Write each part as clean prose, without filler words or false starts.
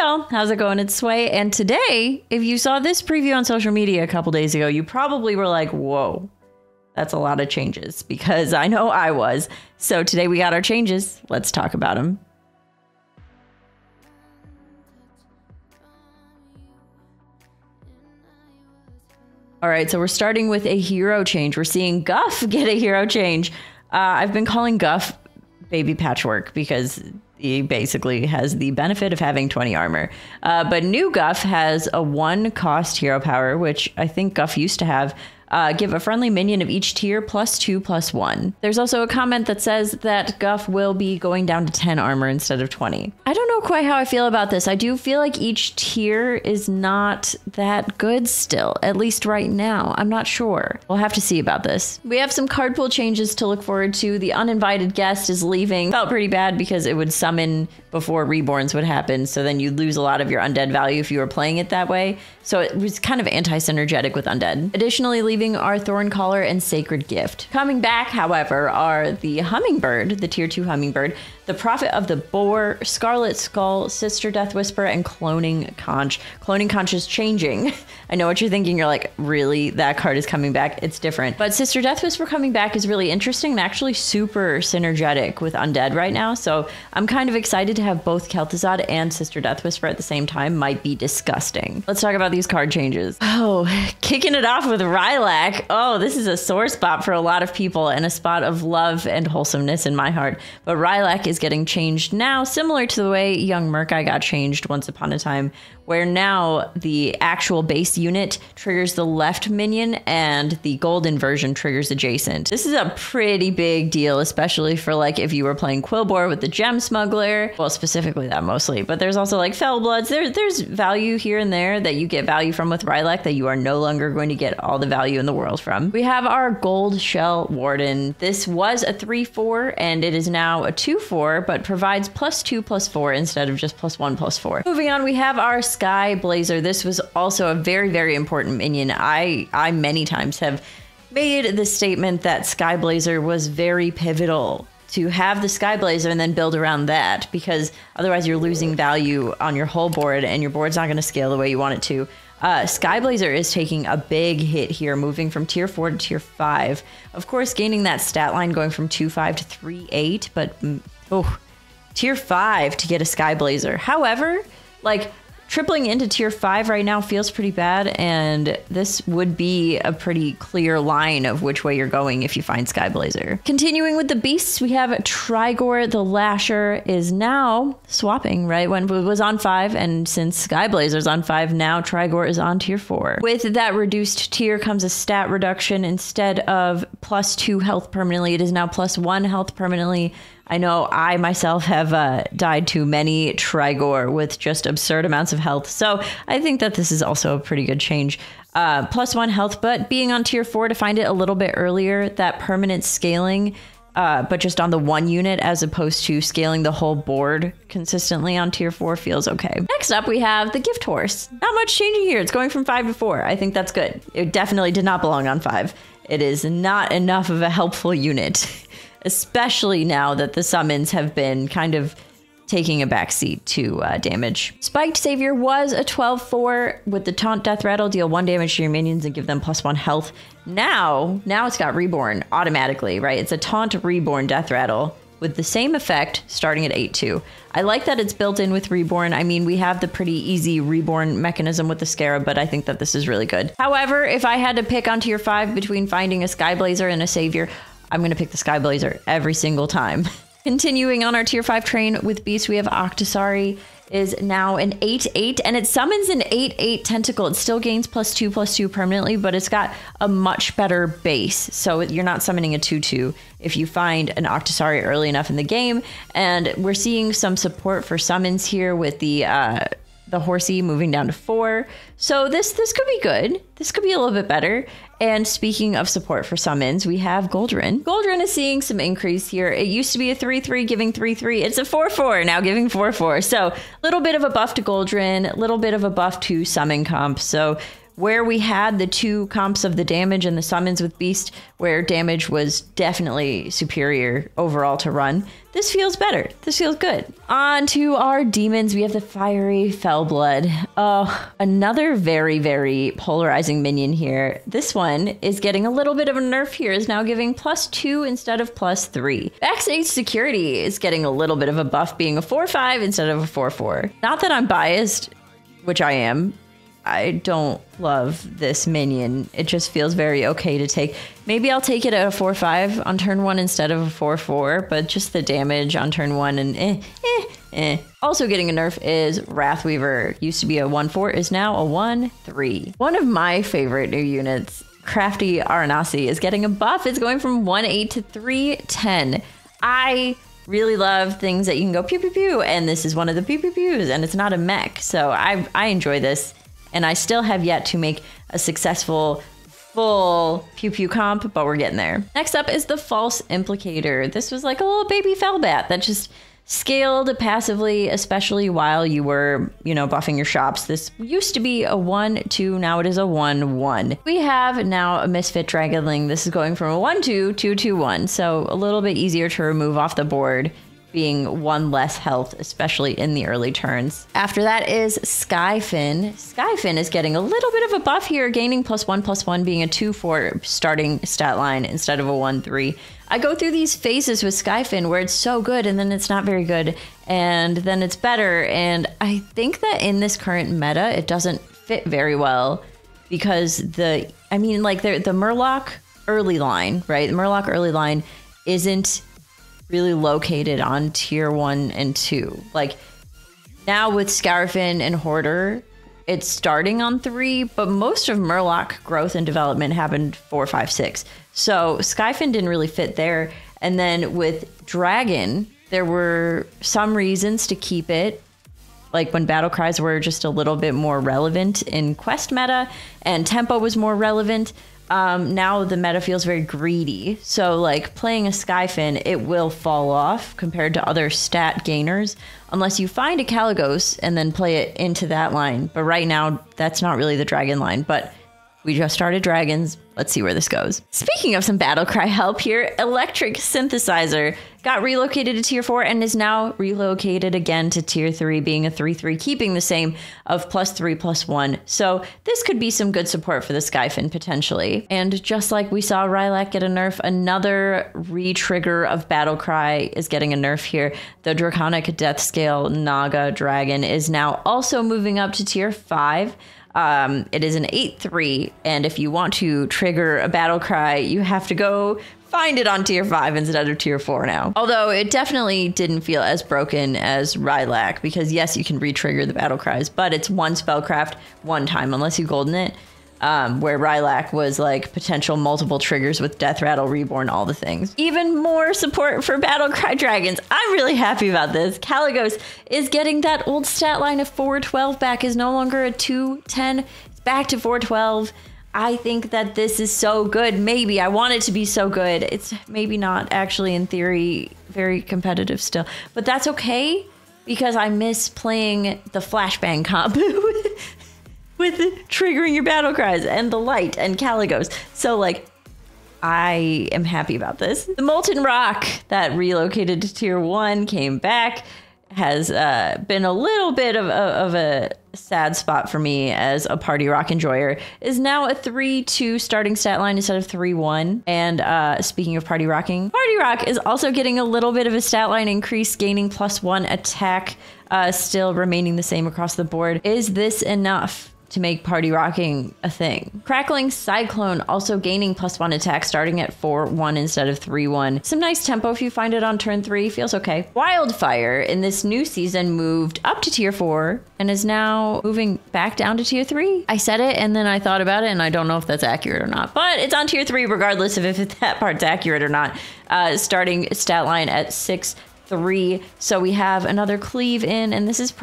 y'all, how's it going? It's Sway, and today, if you saw this preview on social media a couple days ago, you probably were like, whoa, that's a lot of changes, because I know I was. So today we got our changes. Let's talk about them. All right, so we're starting with a hero change. We're seeing Guff get a hero change. I've been calling Guff Baby Patchwork because he basically has the benefit of having 20 armor. But new Guff has a 1 cost hero power, which I think Guff used to have. Give a friendly minion of each tier +2/+1. There's also a comment that says that Guff will be going down to 10 armor instead of 20. I don't know quite how I feel about this. I do feel like each tier is not that good still, at least right now. I'm not sure. We'll have to see about this. We have some card pool changes to look forward to. The uninvited guest is leaving. Felt pretty bad because it would summon before reborns would happen, so then you'd lose a lot of your undead value if you were playing it that way. So it was kind of anti-synergetic with undead. Additionally, leaving are Thorn Collar and Sacred Gift. Coming back, however, are the Hummingbird, the tier 2 Hummingbird, the Prophet of the Boar, Scarlet Skull, Sister Death Whisper, and Cloning Conch. Cloning Conch is changing. I know what you're thinking. You're like, really? That card is coming back? It's different. But Sister Death Whisper coming back is really interesting and actually super synergetic with undead right now. So I'm kind of excited to have both Kel'Thuzad and Sister Death Whisper at the same time. Might be disgusting. Let's talk about these card changes. Oh, kicking it off with Rylak. Oh, this is a sore spot for a lot of people and a spot of love and wholesomeness in my heart. But Rylak is getting changed now, similar to the way Young Murkai got changed once upon a time, where now the actual base unit triggers the left minion and the golden version triggers adjacent. This is a pretty big deal, especially for like if you were playing Quillbore with the Gem Smuggler. Well, specifically that mostly, but there's also like Fellbloods. There's value here and there that you get value from with Rylak that you are no longer going to get all the value in the world from. We have our Gold Shell Warden. This was a 3/4 and it is now a 2/4, but provides +2/+4 instead of just +1/+4. Moving on, we have our Sky Blazer. This was also a very, very important minion. I many times have made the statement that Sky Blazer was very pivotal to have the Sky Blazer and then build around that, because otherwise you're losing value on your whole board and your board's not going to scale the way you want it to. Sky Blazer is taking a big hit here, moving from tier 4 to tier 5. Of course, gaining that stat line going from 2/5 to 3/8, but tier 5 to get a Sky Blazer. However, like, tripling into tier 5 right now feels pretty bad, and this would be a pretty clear line of which way you're going if you find Sky Blazer. Continuing with the beasts, we have Trigor the Lasher is now swapping, right? When it was on 5, and since Sky Blazer's on 5, now Trigor is on tier 4. With that reduced tier comes a stat reduction. Instead of +2 health permanently, it is now +1 health permanently. I know I myself have died to many Trigor with just absurd amounts of health, so I think that this is also a pretty good change. +1 health, but being on tier 4 to find it a little bit earlier, that permanent scaling, but just on the 1 unit as opposed to scaling the whole board consistently on tier 4 feels okay. Next up, we have the Gift Horse. Not much changing here. It's going from 5 to 4. I think that's good. It definitely did not belong on 5. It is not enough of a helpful unit. Especially now that the summons have been kind of taking a backseat to damage. Spiked Savior was a 12/4 with the Taunt Death Rattle, deal 1 damage to your minions and give them +1 health. Now it's got Reborn automatically, right? It's a Taunt Reborn Death Rattle with the same effect starting at 8/2. I like that it's built in with Reborn. I mean, we have the pretty easy Reborn mechanism with the Scarab, but I think that this is really good. However, if I had to pick on tier 5 between finding a Sky Blazer and a Savior, I'm going to pick the Sky Blazer every single time. Continuing on our tier 5 train with Beast, we have Octosari is now an 8/8, and it summons an 8/8 tentacle. It still gains +2/+2 permanently, but it's got a much better base. So you're not summoning a 2/2 if you find an Octosari early enough in the game. And we're seeing some support for summons here with the Horsey moving down to 4. So this could be good. This could be a little bit better. And speaking of support for summons, we have Goldrinn. Goldrinn is seeing some increase here. It used to be a 3/3 giving 3/3. It's a 4/4 now giving 4/4. So a little bit of a buff to Goldrinn, a little bit of a buff to summon comp. So where we had the two comps of the damage and the summons with Beast, where damage was definitely superior overall to run, this feels better. This feels good. On to our demons. We have the Fiery Fellblood. Oh, another very, very polarizing minion here. This one is getting a little bit of a nerf here, is now giving +2 instead of +3. Backstage Security is getting a little bit of a buff, being a 4/5 instead of a 4/4. Not that I'm biased, which I am. I don't love this minion. It just feels very okay to take. Maybe I'll take it at a 4/5 on turn 1 instead of a 4/4, but just the damage on turn 1 and Also getting a nerf is Wrathweaver. Used to be a 1/4, is now a 1/3. One of my favorite new units, Crafty Aranasi, is getting a buff. It's going from 1/8 to 3/10. I really love things that you can go pew pew pew, and this is one of the pew pew pews, and it's not a mech, so I enjoy this. And I still have yet to make a successful full pew pew comp, but we're getting there. Next up is the False Implicator. This was like a little baby Fellbat that just scaled passively, especially while you were, buffing your shops. This used to be a 1/2, now it is a 1/1. We have now a Misfit Dragonling. This is going from a 1/2 to 2/1, so a little bit easier to remove off the board, being 1 less health, especially in the early turns. After that is Skyfin. Skyfin is getting a little bit of a buff here, gaining +1/+1, being a 2/4 starting stat line instead of a 1/3. I go through these phases with Skyfin where it's so good and then it's not very good and then it's better. And I think that in this current meta, it doesn't fit very well because the Murloc early line, right? The Murloc early line isn't really located on tier 1 and 2. Like now with Scarfin and Hoarder, it's starting on 3, but most of Murloc growth and development happened 4, 5, 6. So Skyfin didn't really fit there. And then with Dragon, there were some reasons to keep it, like when battle cries were just a little bit more relevant in quest meta and tempo was more relevant. Now the meta feels very greedy. So like playing a Skyfin, it will fall off compared to other stat gainers unless you find a Caligos and then play it into that line. But right now, that's not really the dragon line. But we just started dragons. Let's see where this goes. Speaking of some battle cry help here, Electric Synthesizer got relocated to tier 4 and is now relocated again to tier 3, being a 3/3, keeping the same of +3/+1. So this could be some good support for the Skyfin potentially. And just like we saw Rylak get a nerf, another re-trigger of battle cry is getting a nerf here. The Draconic Death Scale Naga Dragon is now also moving up to tier 5. It is an 8/3, and if you want to trigger a battle cry, you have to go find it on tier 5 instead of tier 4 now. Although it definitely didn't feel as broken as Rylak, because yes, you can re-trigger the battle cries, but it's one spellcraft one time, unless you golden it. Where Rylak was like potential multiple triggers with Death Rattle, Reborn, all the things. Even more support for Battle Cry Dragons. I'm really happy about this. Caligos is getting that old stat line of 4/12 back, is no longer a 2/10. It's back to 4/12. I think that this is so good. Maybe I want it to be so good. It's maybe not actually in theory very competitive still, but that's okay because I miss playing the flashbang comp with triggering your battle cries and the light and Caligos. So like, I am happy about this. The Molten Rock that relocated to tier 1 came back, has been a little bit of a sad spot for me as a Party Rock enjoyer, is now a 3/2 starting stat line instead of 3/1. And speaking of Party Rocking, Party Rock is also getting a little bit of a stat line increase, gaining +1 attack, still remaining the same across the board. Is this enough to make Party Rocking a thing? Crackling Cyclone also gaining +1 attack, starting at 4/1 instead of 3/1. Some nice tempo if you find it on turn 3, feels okay. Wildfire in this new season moved up to tier 4 and is now moving back down to tier 3. I said it and then I thought about it and I don't know if that's accurate or not, but it's on tier 3 regardless of if that part's accurate or not. Starting stat line at 6/3. So we have another cleave in, and this is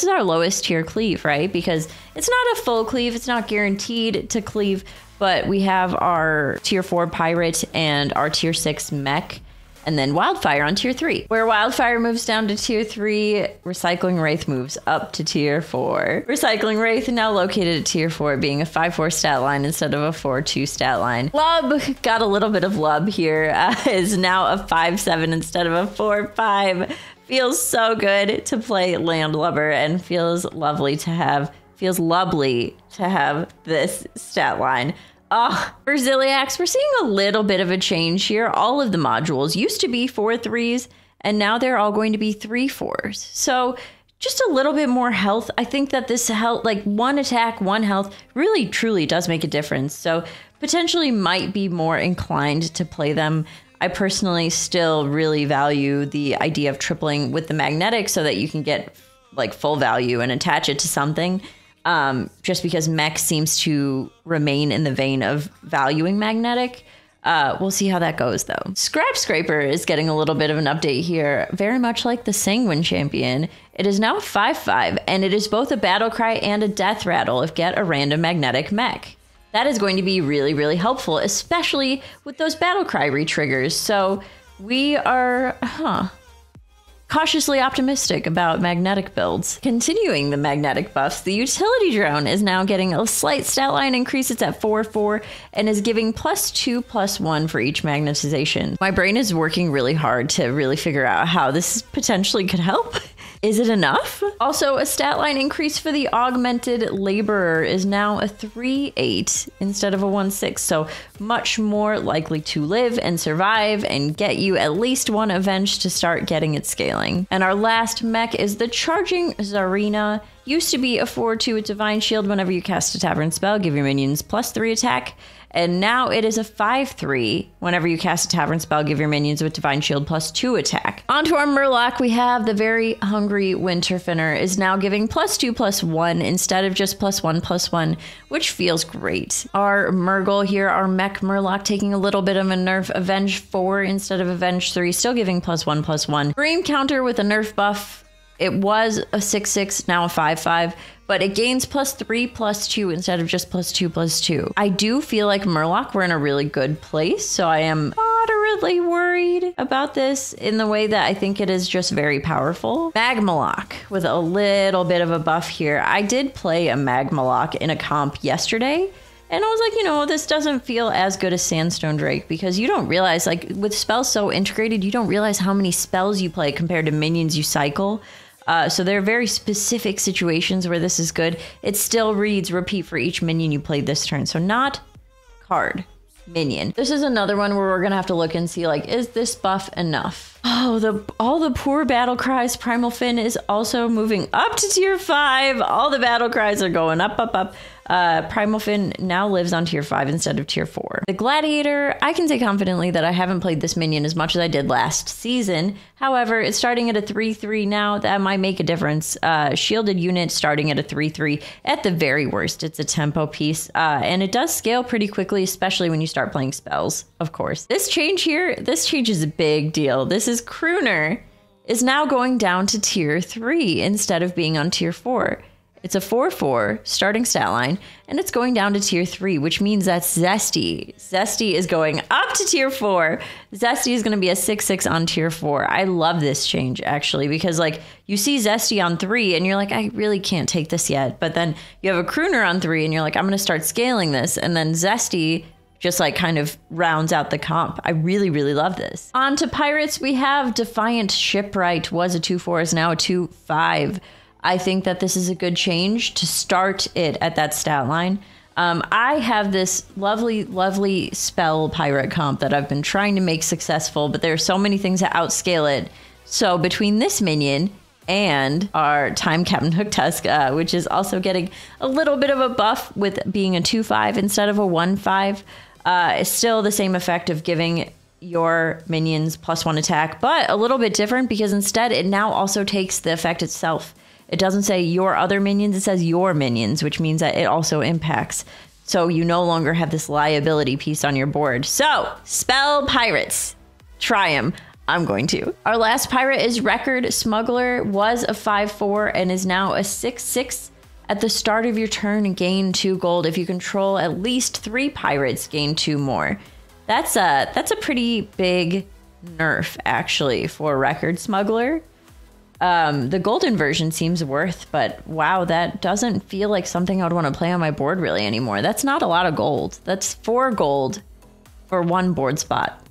our lowest tier cleave, right? Because it's not a full cleave, it's not guaranteed to cleave, but we have our tier 4 pirate and our tier 6 mech And then Wildfire on tier 3. Where Wildfire moves down to tier 3, Recycling Wraith moves up to tier 4. Recycling Wraith now located at tier 4, being a 5-4 stat line instead of a 4-2 stat line. Lub got a little bit of lub here, is now a 5-7 instead of a 4-5. Feels so good to play Landlubber and feels lovely to have this stat line. For Ziliax, we're seeing a little bit of a change here. All of the modules used to be 4-3s, and now they're all going to be 3-4s. So just a little bit more health. I think that this health, like 1 attack, 1 health, really truly does make a difference. So potentially might be more inclined to play them. I personally still really value the idea of tripling with the magnetic so that you can get like full value and attach it to something. Just because mech seems to remain in the vein of valuing magnetic. We'll see how that goes, though. Scrap Scraper is getting a little bit of an update here, very much like the Sanguine Champion. It is now 5-5, and it is both a Battle Cry and a Death Rattle if get a random magnetic mech. That is going to be really, really helpful, especially with those Battle Cry retriggers. So we are, cautiously optimistic about magnetic builds. Continuing the magnetic buffs, the utility drone is now getting a slight stat line increase. It's at 4-4 and is giving +2/+1 for each magnetization. My brain is working really hard to really figure out how this potentially could help. Is it enough? Also, a stat line increase for the augmented laborer is now a 3-8 instead of a 1-6, so much more likely to live and survive and get you at least 1 avenge to start getting it scaling. And our last mech is the Charging Zarina. Used to be a 4-2 with Divine Shield whenever you cast a Tavern spell, give your minions +3 attack. And now it is a 5-3. Whenever you cast a Tavern spell, give your minions with Divine Shield +2 attack. Onto our Murloc, we have the very hungry Winterfinner is now giving +2/+1 instead of just +1/+1, which feels great. Our Murgle here, our Mech Murloc, taking a little bit of a nerf, Avenge 4 instead of Avenge 3, still giving +1/+1. Dream Counter with a nerf buff. It was a 6-6, now a 5-5, but it gains +3/+2 instead of just +2/+2. I do feel like Murloc, we're in a really good place, so I am moderately worried about this in the way that I think it is just very powerful. Magmaloc with a little bit of a buff here. I did play a Magmaloc in a comp yesterday, and I was like, this doesn't feel as good as Sandstone Drake because you don't realize, like, with spells so integrated, you don't realize how many spells you play compared to minions you cycle. So there are very specific situations where this is good. It still reads repeat for each minion you played this turn. So not card, minion. This is another one where we're going to have to look and see, like, is this buff enough? Oh, all the poor battle cries. Primal Fin is also moving up to tier 5. All the battle cries are going up, up, up. Primal Fin now lives on tier 5 instead of tier 4. The Gladiator, I can say confidently that I haven't played this minion as much as I did last season. However, it's starting at a 3-3 now. That might make a difference. Shielded unit starting at a 3-3. At the very worst, it's a tempo piece. And it does scale pretty quickly, especially when you start playing spells, of course. This change here, this change is a big deal. This is Crooner is now going down to tier 3 instead of being on tier 4. It's a 4-4 starting stat line, and it's going down to tier 3, which means that Zesty is going up to tier 4. Zesty is going to be a 6-6 on tier 4. I love this change, actually, because, like, you see Zesty on 3, and you're like, I really can't take this yet. But then you have a Crooner on 3, and you're like, I'm going to start scaling this. And then Zesty just, like, kind of rounds out the comp. I really, really love this. On to Pirates, we have Defiant Shipwright. Was a 2-4, is now a 2-5. I think that this is a good change to start it at that stat line. I have this lovely, lovely spell pirate comp that I've been trying to make successful, but there are so many things that outscale it. So between this minion and our Time Captain Hooktusk, which is also getting a little bit of a buff with being a 2-5 instead of a 1-5, it's still the same effect of giving your minions +1 attack, but a little bit different because instead it now also takes the effect itself. It doesn't say your other minions, it says your minions, which means that it also impacts. So you no longer have this liability piece on your board. So, spell pirates. Try them. I'm going to. Our last pirate is Record Smuggler, was a 5-4 and is now a 6-6. At the start of your turn, gain 2 gold. If you control at least 3 pirates, gain 2 more. That's a pretty big nerf, actually, for Record Smuggler. The golden version seems worth, but wow, that doesn't feel like something I would want to play on my board really anymore. That's not a lot of gold. That's 4 gold for 1 board spot.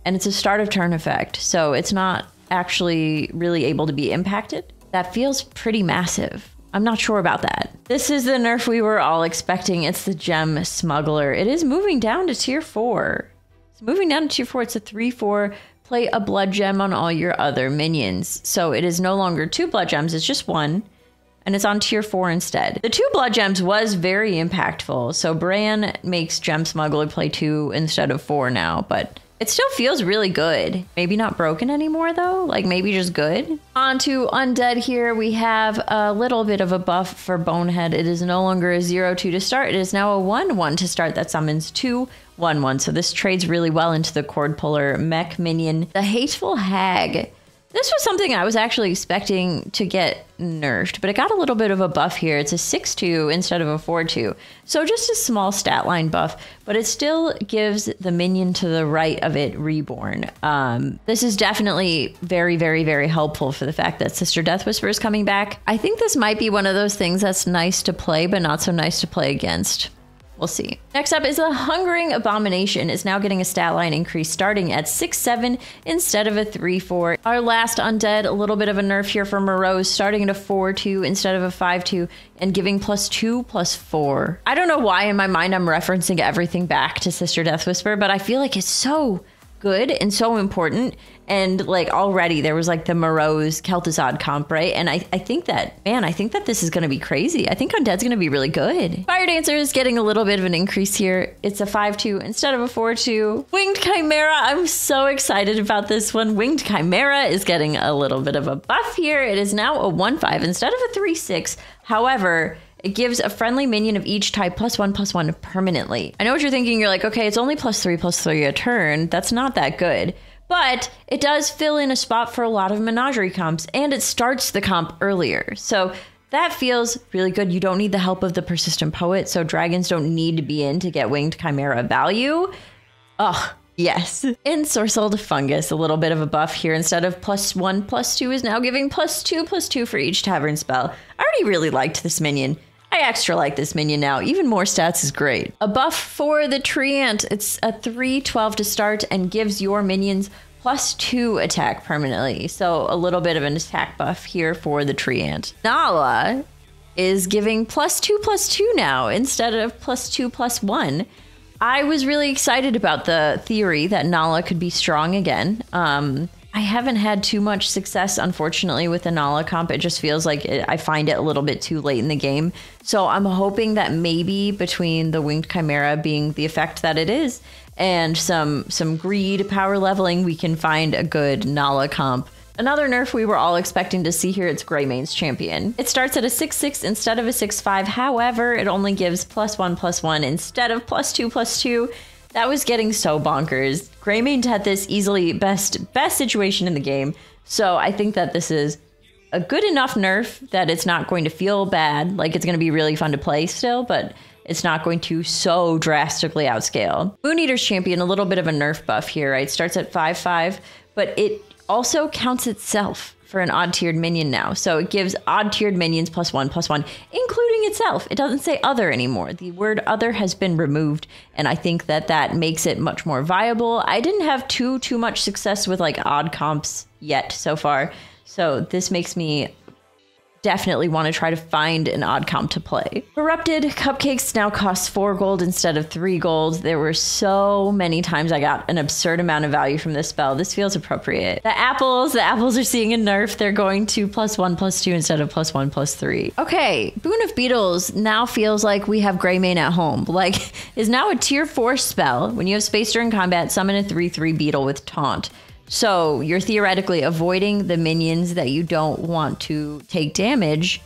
And it's a start of turn effect, so it's not actually really able to be impacted. That feels pretty massive. I'm not sure about that. This is the nerf we were all expecting. It's the Gem Smuggler. It is moving down to tier 4. It's moving down to tier 4. It's a 3/4. Play a blood gem on all your other minions. So it is no longer 2 blood gems, it's just 1. And it's on tier 4 instead. The 2 blood gems was very impactful. So Bran makes Gem Smuggler play 2 instead of 4 now, but it still feels really good. Maybe not broken anymore though, like maybe just good. On to Undead here, we have a little bit of a buff for Bonehead. It is no longer a 0/2 to start, it is now a 1/1 to start that summons 2 1/1. So this trades really well into the Cord Puller mech minion. The Hateful Hag. This was something I was actually expecting to get nerfed, but it got a little bit of a buff here. It's a 6/2 instead of a 4/2. So just a small stat line buff, but it still gives the minion to the right of it reborn. This is definitely very, very, very helpful for the fact that Sister Death Whisper is coming back. I think this might be one of those things that's nice to play, but not so nice to play against. We'll see. Next up is the Hungering Abomination. Is now getting a stat line increase starting at 6/7 instead of a 3/4. Our last undead, a little bit of a nerf here for Morose, starting at a 4/2 instead of a 5/2 and giving +2/+4. I don't know why in my mind I'm referencing everything back to Sister Death Whisper, but I feel like it's so good and so important. And like already there was like the Morose Kel'Thuzad comp, right? And I think that, man, I think that this is going to be crazy. I think Undead's going to be really good. Fire Dancer is getting a little bit of an increase here. It's a 5/2 instead of a 4/2. Winged Chimera, I'm so excited about this one. Winged Chimera is getting a little bit of a buff here. It is now a 1/5 instead of a 3/6. However, it gives a friendly minion of each type +1/+1 permanently. I know what you're thinking. You're like, okay, it's only +3/+3 a turn. That's not that good. But it does fill in a spot for a lot of Menagerie comps, and it starts the comp earlier. So that feels really good. You don't need the help of the Persistent Poet, so dragons don't need to be in to get Winged Chimera value. Oh, yes. Ensorcelled Fungus, a little bit of a buff here. Instead of +1/+2 is now giving +2/+2 for each Tavern spell. I already really liked this minion. I extra like this minion now. Even more stats is great. A buff for the Treant. It's a 3/12 to start and gives your minions +2 attack permanently. So a little bit of an attack buff here for the Treant. Nala is giving +2/+2 now instead of +2/+1. I was really excited about the theory that Nala could be strong again. I haven't had too much success, unfortunately, with the Nala comp. It just feels like I find it a little bit too late in the game. So I'm hoping that maybe between the Winged Chimera being the effect that it is and some greed power leveling, we can find a good Nala comp. Another nerf we were all expecting to see here, it's Greymane's Champion. It starts at a 6/6 instead of a 6/5. However, it only gives +1/+1 instead of +2/+2. That was getting so bonkers. Greymane had this easily best situation in the game. So I think that this is a good enough nerf that it's not going to feel bad. Like it's going to be really fun to play still, but it's not going to so drastically outscale. Moon Eater's Champion, a little bit of a nerf buff here, right? Starts at 5/5, but it also counts itself for an odd-tiered minion now. So it gives odd-tiered minions +1/+1, including itself. It doesn't say other anymore. The word other has been removed, and I think that that makes it much more viable. I didn't have too much success with like odd comps yet so far, so this makes me definitely want to try to find an odd comp to play. Corrupted Cupcakes now costs 4 gold instead of 3 gold. There were so many times I got an absurd amount of value from this spell. This feels appropriate. The apples are seeing a nerf. They're going to +1/+2 instead of +1/+3. Okay, Boon of Beetles now feels like we have Greymane at home. Like, is now a tier 4 spell. When you have space during combat, summon a 3/3 beetle with taunt. So you're theoretically avoiding the minions that you don't want to take damage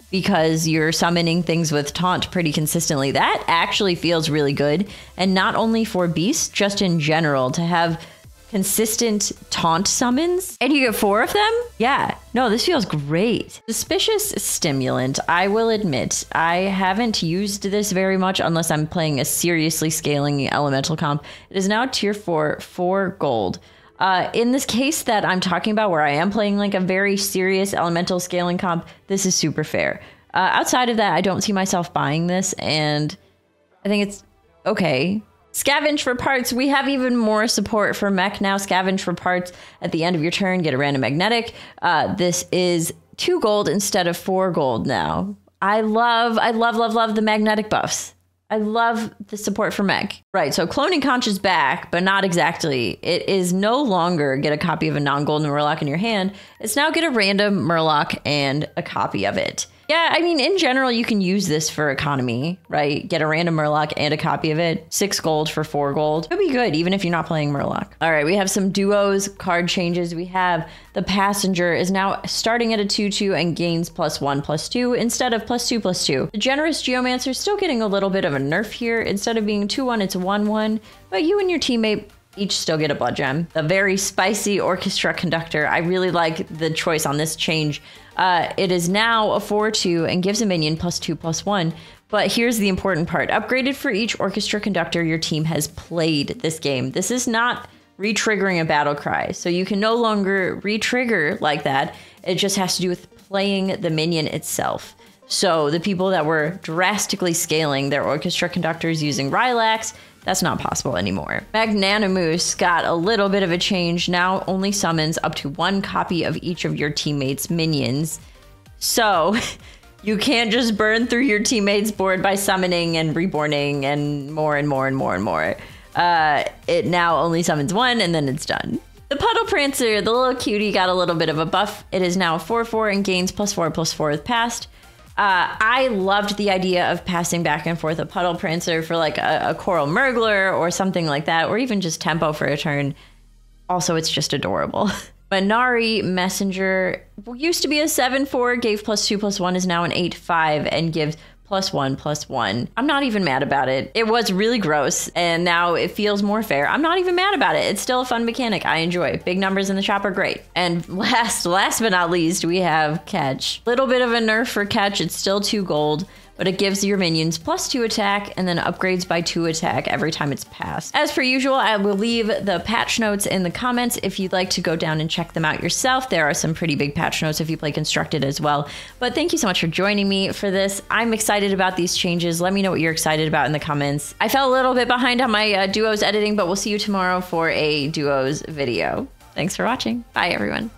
because you're summoning things with taunt pretty consistently. That actually feels really good. And not only for beasts, just in general, to have consistent taunt summons and you get 4 of them. Yeah, no, this feels great. Suspicious Stimulant. I will admit, I haven't used this very much unless I'm playing a seriously scaling elemental comp. It is now tier 4, 4 gold. In this case that I'm talking about, where I am playing like a very serious elemental scaling comp, this is super fair. Outside of that, I don't see myself buying this, and I think it's okay. Scavenge for parts. We have even more support for mech now. Scavenge for parts at the end of your turn. Get a random magnetic. This is 2 gold instead of 4 gold now. I love the magnetic buffs. I love the support for mech. Right, so Cloning Conch is back, but not exactly. It is no longer get a copy of a non-golden Murloc in your hand. It's now get a random Murloc and a copy of it. Yeah, I mean, in general, you can use this for economy, right? Get a random Murloc and a copy of it. 6 gold for 4 gold. It'll be good, even if you're not playing Murloc. All right, we have some duos card changes. We have the Passenger is now starting at a 2/2 and gains +1/+2 instead of +2/+2. The Generous Geomancer is still getting a little bit of a nerf here. Instead of being 2/1, it's 1/1, but you and your teammate each still get a blood gem. The very spicy Orchestra Conductor. I really like the choice on this change. It is now a 4/2 and gives a minion +2/+1. But here's the important part. Upgraded for each Orchestra Conductor your team has played this game. This is not re-triggering a battle cry. So you can no longer re-trigger like that. It just has to do with playing the minion itself. So the people that were drastically scaling their Orchestra Conductors using Rylax, that's not possible anymore. Magnanimous got a little bit of a change. Now only summons up to 1 copy of each of your teammates' minions. So you can't just burn through your teammates' board by summoning and reborning and more and more and more and more. It now only summons 1 and then it's done. The Puddle Prancer, the little cutie, got a little bit of a buff. It is now 4/4 and gains +4/+4 with past. I loved the idea of passing back and forth a Puddle Prancer for like a Coral Murgler or something like that, or even just tempo for a turn. Also, it's just adorable. Manari Messenger used to be a 7/4, gave +2/+1, is now an 8/5 and gives +1/+1. I'm not even mad about it. It was really gross and now it feels more fair. I'm not even mad about it. It's still a fun mechanic. I enjoy. Big numbers in the shop are great. And last but not least, we have Catch. Little bit of a nerf for Catch. It's still 2 gold, but it gives your minions +2 attack and then upgrades by 2 attack every time it's passed. As per usual, I will leave the patch notes in the comments if you'd like to go down and check them out yourself. There are some pretty big patch notes if you play Constructed as well. But thank you so much for joining me for this. I'm excited about these changes. Let me know what you're excited about in the comments. I fell a little bit behind on my duos editing, but we'll see you tomorrow for a duos video. Thanks for watching. Bye, everyone.